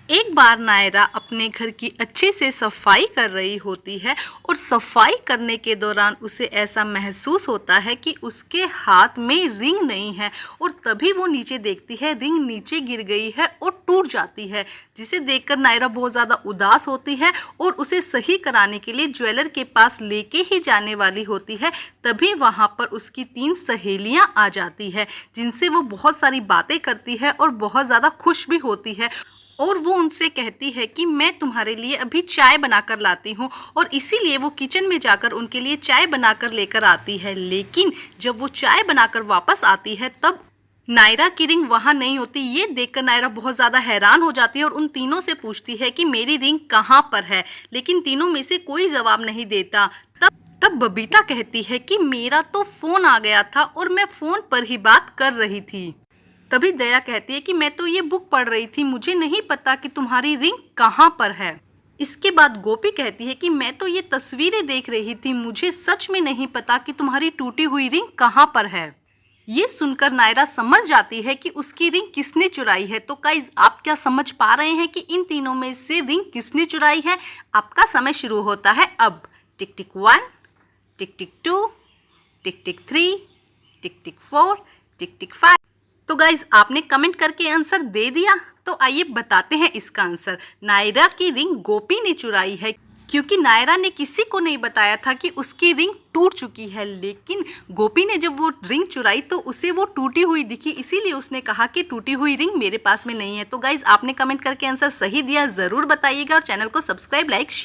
एक बार नायरा अपने घर की अच्छे से सफाई कर रही होती है और सफाई करने के दौरान उसे ऐसा महसूस होता है कि उसके हाथ में रिंग नहीं है और तभी वो नीचे देखती है, रिंग नीचे गिर गई है और टूट जाती है, जिसे देखकर नायरा बहुत ज़्यादा उदास होती है और उसे सही कराने के लिए ज्वेलर के पास लेके ही जाने वाली होती है। तभी वहाँ पर उसकी 3 सहेलियाँ आ जाती है, जिनसे वो बहुत सारी बातें करती है और बहुत ज़्यादा खुश भी होती है और वो उनसे कहती है कि मैं तुम्हारे लिए अभी चाय बनाकर लाती हूँ, और इसीलिए वो किचन में जाकर उनके लिए चाय बनाकर लेकर आती है। लेकिन जब वो चाय बनाकर वापस आती है तब नायरा की रिंग वहाँ नहीं होती। ये देखकर नायरा बहुत ज़्यादा हैरान हो जाती है और उन तीनों से पूछती है कि मेरी रिंग कहाँ पर है, लेकिन तीनों में से कोई जवाब नहीं देता। तब बबीता कहती है कि मेरा तो फ़ोन आ गया था और मैं फ़ोन पर ही बात कर रही थी। तभी दया कहती है कि मैं तो ये बुक पढ़ रही थी, मुझे नहीं पता कि तुम्हारी रिंग कहाँ पर है। इसके बाद गोपी कहती है कि मैं तो ये तस्वीरें देख रही थी, मुझे सच में नहीं पता कि तुम्हारी टूटी हुई रिंग कहाँ पर है। ये सुनकर नायरा समझ जाती है कि उसकी रिंग किसने चुराई है। तो गाइस, आप क्या समझ पा रहे हैं कि इन तीनों में से रिंग किसने चुराई है? आपका समय शुरू होता है अब। टिक टिक 1, टिक टिक 2, टिक टिक 3, टिक टिक 4, टिक टिक 5। तो गाइज, आपने कमेंट करके आंसर दे दिया, तो आइए बताते हैं इसका आंसर। नायरा की रिंग गोपी ने चुराई है, क्योंकि नायरा ने किसी को नहीं बताया था कि उसकी रिंग टूट चुकी है। लेकिन गोपी ने जब वो रिंग चुराई तो उसे वो टूटी हुई दिखी, इसीलिए उसने कहा कि टूटी हुई रिंग मेरे पास में नहीं है। तो गाइज, आपने कमेंट करके आंसर सही दिया, ज़रूर बताइएगा और चैनल को सब्सक्राइब, लाइक, शेयर